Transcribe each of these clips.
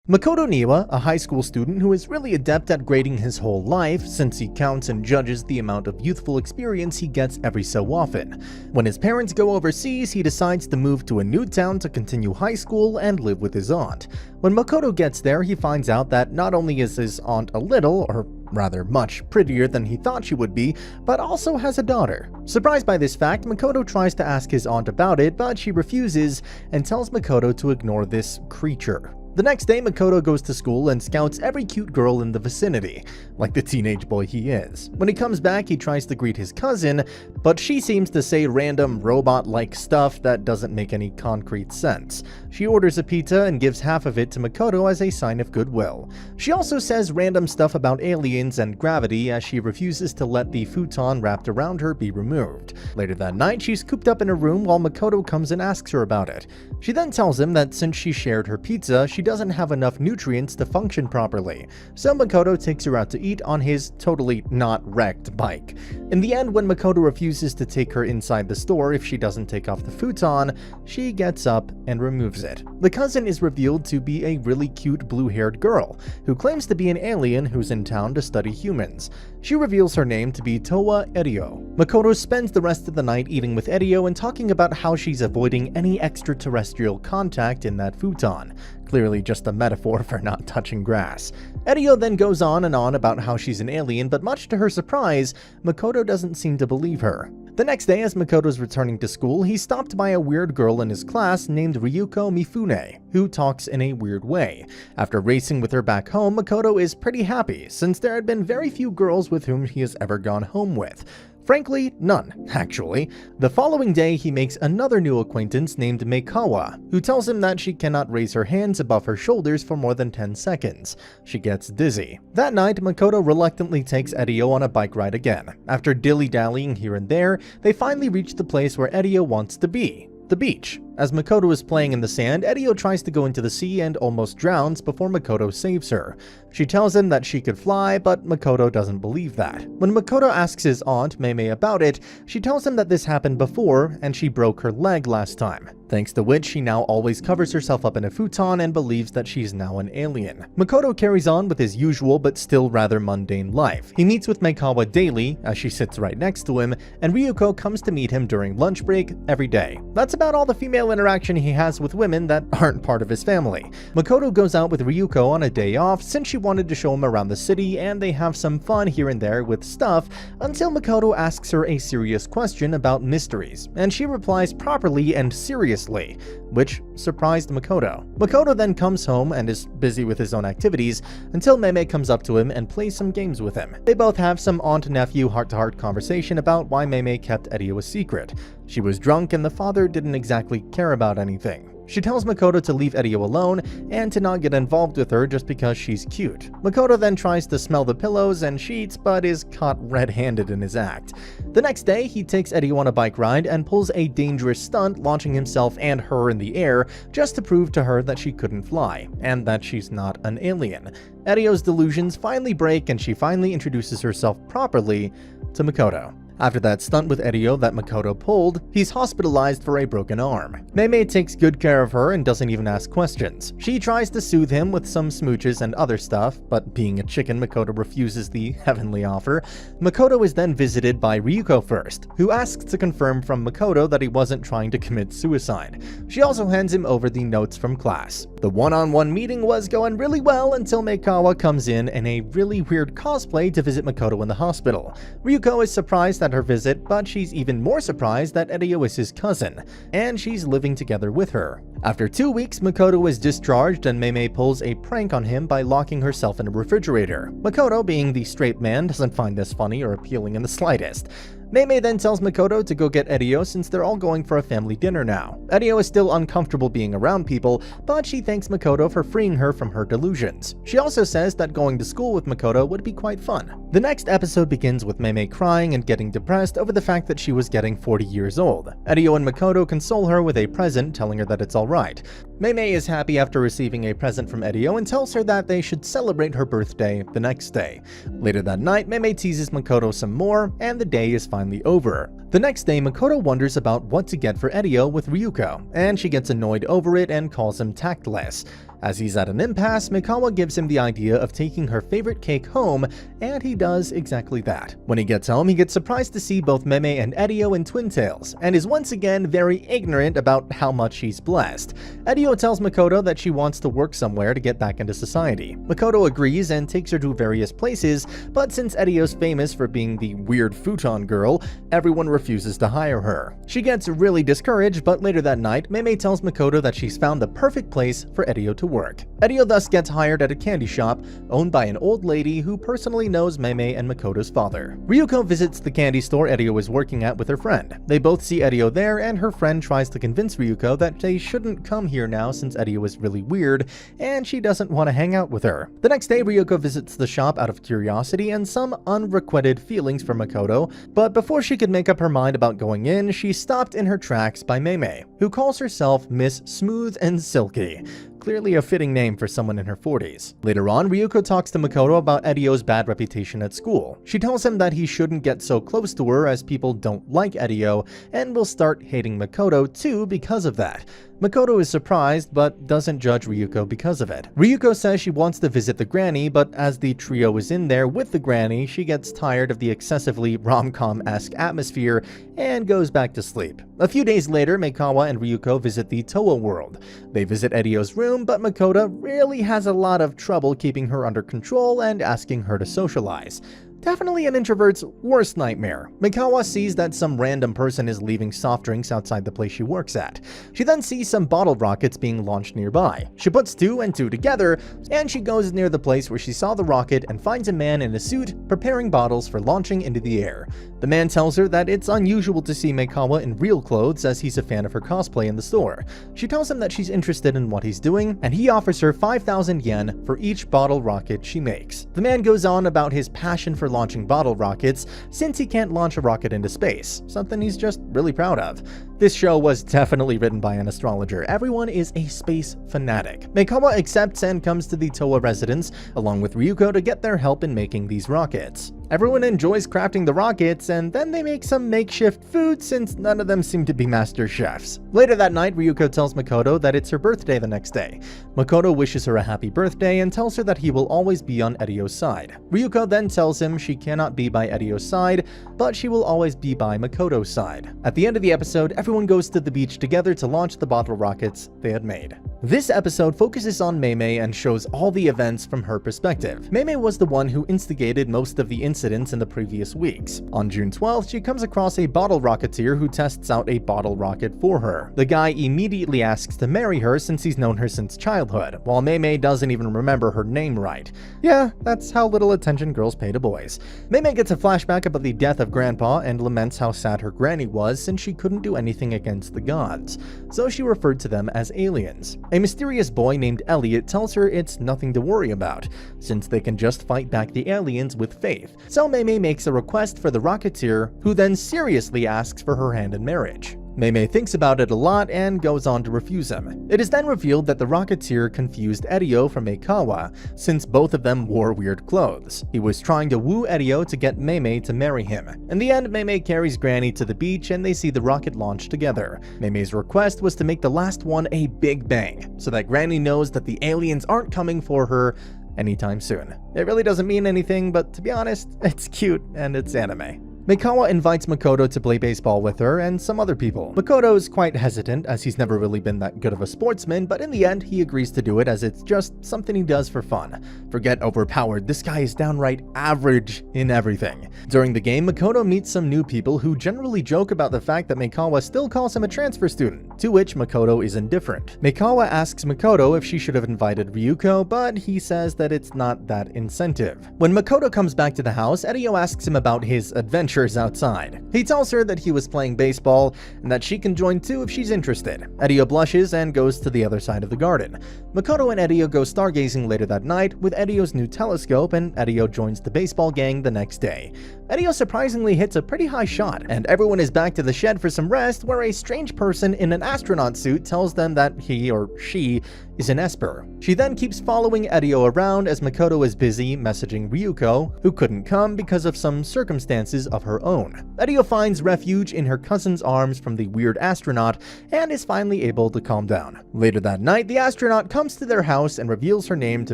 Makoto Niwa, a high school student who is really adept at grading his whole life since he counts and judges the amount of youthful experience he gets every so often. When his parents go overseas, he decides to move to a new town to continue high school and live with his aunt. When Makoto gets there, he finds out that not only is his aunt a little, or rather much, prettier than he thought she would be, but also has a daughter. Surprised by this fact, Makoto tries to ask his aunt about it, but she refuses and tells Makoto to ignore this creature. The next day, Makoto goes to school and scouts every cute girl in the vicinity, like the teenage boy he is. When he comes back, he tries to greet his cousin, but she seems to say random robot-like stuff that doesn't make any concrete sense. She orders a pizza and gives half of it to Makoto as a sign of goodwill. She also says random stuff about aliens and gravity as she refuses to let the futon wrapped around her be removed. Later that night, she's cooped up in her room while Makoto comes and asks her about it. She then tells him that since she shared her pizza, she doesn't have enough nutrients to function properly, so Makoto takes her out to eat on his totally not wrecked bike. In the end, when Makoto refuses to take her inside the store if she doesn't take off the futon, she gets up and removes it. The cousin is revealed to be a really cute blue-haired girl, who claims to be an alien who's in town to study humans. She reveals her name to be Towa Erio. Makoto spends the rest of the night eating with Erio and talking about how she's avoiding any extraterrestrial contact in that futon. Clearly just a metaphor for not touching grass. Erio then goes on and on about how she's an alien, but much to her surprise, Makoto doesn't seem to believe her. The next day, as Makoto's returning to school, he's stopped by a weird girl in his class named Ryuko Mifune, who talks in a weird way. After racing with her back home, Makoto is pretty happy, since there had been very few girls with whom he has ever gone home with. Frankly, none, actually. The following day, he makes another new acquaintance named Meikawa, who tells him that she cannot raise her hands above her shoulders for more than 10 seconds. She gets dizzy. That night, Makoto reluctantly takes Erio on a bike ride again. After dilly-dallying here and there, they finally reach the place where Erio wants to be. The beach. As Makoto is playing in the sand, Erio tries to go into the sea and almost drowns before Makoto saves her. She tells him that she could fly, but Makoto doesn't believe that. When Makoto asks his aunt, Meme, about it, she tells him that this happened before and she broke her leg last time, thanks to which she now always covers herself up in a futon and believes that she's now an alien. Makoto carries on with his usual but still rather mundane life. He meets with Meikawa daily, as she sits right next to him, and Ryuko comes to meet him during lunch break every day. That's about all the female interaction he has with women that aren't part of his family. Makoto goes out with Ryuko on a day off since she wanted to show him around the city, and they have some fun here and there with stuff until Makoto asks her a serious question about mysteries, and she replies properly and seriously, which surprised Makoto. Makoto then comes home and is busy with his own activities until Meme comes up to him and plays some games with him. They both have some aunt-nephew heart-to-heart conversation about why Meme kept Erio a secret. She was drunk and the father didn't exactly care about anything. She tells Makoto to leave Erio alone and to not get involved with her just because she's cute. Makoto then tries to smell the pillows and sheets but is caught red-handed in his act. The next day, he takes Erio on a bike ride and pulls a dangerous stunt, launching himself and her in the air just to prove to her that she couldn't fly and that she's not an alien. Erio's delusions finally break and she finally introduces herself properly to Makoto. After that stunt with Erio that Makoto pulled, he's hospitalized for a broken arm. Meme takes good care of her and doesn't even ask questions. She tries to soothe him with some smooches and other stuff, but being a chicken, Makoto refuses the heavenly offer. Makoto is then visited by Ryuko first, who asks to confirm from Makoto that he wasn't trying to commit suicide. She also hands him over the notes from class. The one-on-one meeting was going really well until Meikawa comes in a really weird cosplay to visit Makoto in the hospital. Ryuko is surprised at her visit, but she's even more surprised that Erio is his cousin, and she's living together with her. After 2 weeks, Makoto is discharged and Meme pulls a prank on him by locking herself in a refrigerator. Makoto, being the straight man, doesn't find this funny or appealing in the slightest. Meme then tells Makoto to go get Erio since they're all going for a family dinner now. Erio is still uncomfortable being around people, but she thanks Makoto for freeing her from her delusions. She also says that going to school with Makoto would be quite fun. The next episode begins with Meme crying and getting depressed over the fact that she was getting 40 years old. Erio and Makoto console her with a present, telling her that it's alright. Meme is happy after receiving a present from Erio and tells her that they should celebrate her birthday the next day. Later that night, Meme teases Makoto some more, and the day is finally over. The next day, Makoto wonders about what to get for Erio with Ryuko, and she gets annoyed over it and calls him tactless. As he's at an impasse, Mikawa gives him the idea of taking her favorite cake home, and he does exactly that. When he gets home, he gets surprised to see both Meme and Edio in twin tails, and is once again very ignorant about how much he's blessed. Edio tells Makoto that she wants to work somewhere to get back into society. Makoto agrees and takes her to various places, but since Edio's famous for being the weird Futon girl, everyone refuses to hire her. She gets really discouraged, but later that night, Meme tells Makoto that she's found the perfect place for Edio to work. Edio thus gets hired at a candy shop owned by an old lady who personally knows Meme and Makoto's father. Ryuko visits the candy store Edio is working at with her friend. They both see Edio there, and her friend tries to convince Ryuko that they shouldn't come here now since Edio is really weird, and she doesn't want to hang out with her. The next day, Ryuko visits the shop out of curiosity and some unrequited feelings for Makoto, but before she could make up her mind about going in, she's stopped in her tracks by Meme, who calls herself Miss Smooth and Silky. Clearly a fitting name for someone in her 40s. Later on, Ryuko talks to Makoto about Edio's bad reputation at school. She tells him that he shouldn't get so close to her as people don't like Edio, and will start hating Makoto too because of that. Makoto is surprised, but doesn't judge Ryuko because of it. Ryuko says she wants to visit the granny, but as the trio is in there with the granny, she gets tired of the excessively rom-com-esque atmosphere and goes back to sleep. A few days later, Mikawa and Ryuko visit the Toa world. They visit Edio's room, but Makoto really has a lot of trouble keeping her under control and asking her to socialize. Definitely an introvert's worst nightmare. Mikawa sees that some random person is leaving soft drinks outside the place she works at. She then sees some bottle rockets being launched nearby. She puts two and two together, and she goes near the place where she saw the rocket and finds a man in a suit preparing bottles for launching into the air. The man tells her that it's unusual to see Mikawa in real clothes as he's a fan of her cosplay in the store. She tells him that she's interested in what he's doing, and he offers her 5,000 yen for each bottle rocket she makes. The man goes on about his passion for launching bottle rockets since he can't launch a rocket into space, something he's just really proud of. This show was definitely written by an astrologer. Everyone is a space fanatic. Mikawa accepts and comes to the Toa residence along with Ryuko to get their help in making these rockets. Everyone enjoys crafting the rockets, and then they make some makeshift food since none of them seem to be master chefs. Later that night, Ryuko tells Makoto that it's her birthday the next day. Makoto wishes her a happy birthday and tells her that he will always be on Edio's side. Ryuko then tells him she cannot be by Edio's side, but she will always be by Makoto's side. At the end of the episode, everyone goes to the beach together to launch the bottle rockets they had made. This episode focuses on Meme and shows all the events from her perspective. Meme was the one who instigated most of the incidents in the previous weeks. On June 12th, she comes across a bottle rocketeer who tests out a bottle rocket for her. The guy immediately asks to marry her since he's known her since childhood, while Meme doesn't even remember her name right. Yeah, that's how little attention girls pay to boys. Meme gets a flashback about the death of Grandpa and laments how sad her granny was since she couldn't do anything against the gods, so she referred to them as aliens. A mysterious boy named Elliot tells her it's nothing to worry about, since they can just fight back the aliens with faith. So Meme makes a request for the Rocketeer, who then seriously asks for her hand in marriage. Meme thinks about it a lot and goes on to refuse him. It is then revealed that the Rocketeer confused Edio from Eikawa, since both of them wore weird clothes. He was trying to woo Edio to get Meme to marry him. In the end, Meme carries Granny to the beach and they see the rocket launch together. Meme's request was to make the last one a big bang, so that Granny knows that the aliens aren't coming for her anytime soon. It really doesn't mean anything, but to be honest, it's cute and it's anime. Mikawa invites Makoto to play baseball with her and some other people. Makoto is quite hesitant as he's never really been that good of a sportsman, but in the end he agrees to do it as it's just something he does for fun. Forget overpowered, this guy is downright average in everything. During the game, Makoto meets some new people who generally joke about the fact that Mikawa still calls him a transfer student, to which Makoto is indifferent. Mikawa asks Makoto if she should have invited Ryuko, but he says that it's not that incentive. When Makoto comes back to the house, Edio asks him about his adventure outside. He tells her that he was playing baseball and that she can join too if she's interested. Edio blushes and goes to the other side of the garden. Makoto and Edio go stargazing later that night with Edio's new telescope, and Edio joins the baseball gang the next day. Edio surprisingly hits a pretty high shot, and everyone is back to the shed for some rest, where a strange person in an astronaut suit tells them that he or she is an Esper. She then keeps following Edio around as Makoto is busy messaging Ryuko, who couldn't come because of some circumstances of her own. Edio finds refuge in her cousin's arms from the weird astronaut and is finally able to calm down. Later that night, the astronaut comes to their house and reveals her name to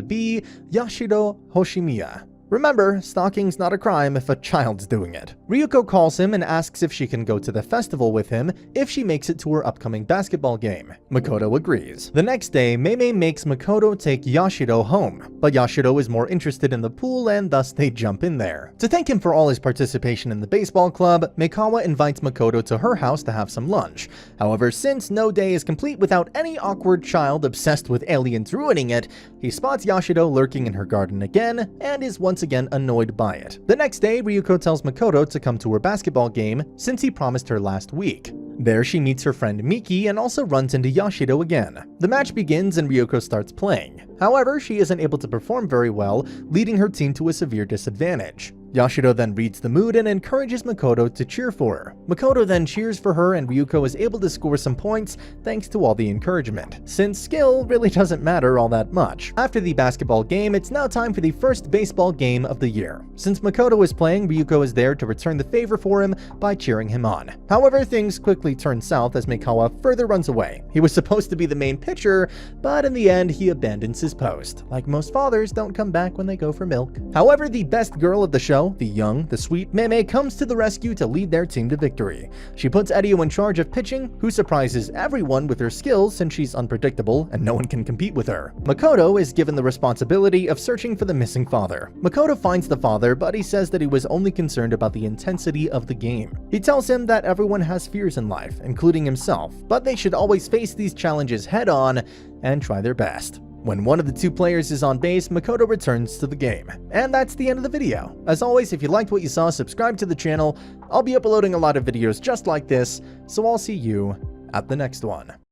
be Yashiro Hoshimiya. Remember, stalking's not a crime if a child's doing it. Ryuko calls him and asks if she can go to the festival with him if she makes it to her upcoming basketball game. Makoto agrees. The next day, Meimei makes Makoto take Yashiro home, but Yashiro is more interested in the pool and thus they jump in there. To thank him for all his participation in the baseball club, Meikawa invites Makoto to her house to have some lunch. However, since no day is complete without any awkward child obsessed with aliens ruining it, he spots Yashiro lurking in her garden again and is once again annoyed by it. The next day, Ryuko tells Makoto to come to her basketball game since he promised her last week. There she meets her friend Miki and also runs into Yashiro again. The match begins and Ryuko starts playing. However, she isn't able to perform very well, leading her team to a severe disadvantage. Yashiro then reads the mood and encourages Makoto to cheer for her. Makoto then cheers for her and Ryuko is able to score some points thanks to all the encouragement, since skill really doesn't matter all that much. After the basketball game, it's now time for the first baseball game of the year. Since Makoto is playing, Ryuko is there to return the favor for him by cheering him on. However, things quickly turn south as Meikawa further runs away. He was supposed to be the main pitcher, but in the end, he abandons his post. Like most fathers don't come back when they go for milk. However, the best girl of the show, the young, the sweet Meimei, comes to the rescue to lead their team to victory. She puts Edio in charge of pitching, who surprises everyone with her skills since she's unpredictable and no one can compete with her. Makoto is given the responsibility of searching for the missing father. Makoto finds the father, but he says that he was only concerned about the intensity of the game. He tells him that everyone has fears in life, including himself, but they should always face these challenges head-on and try their best. When one of the two players is on base, Makoto returns to the game. And that's the end of the video. As always, if you liked what you saw, subscribe to the channel. I'll be uploading a lot of videos just like this, so I'll see you at the next one.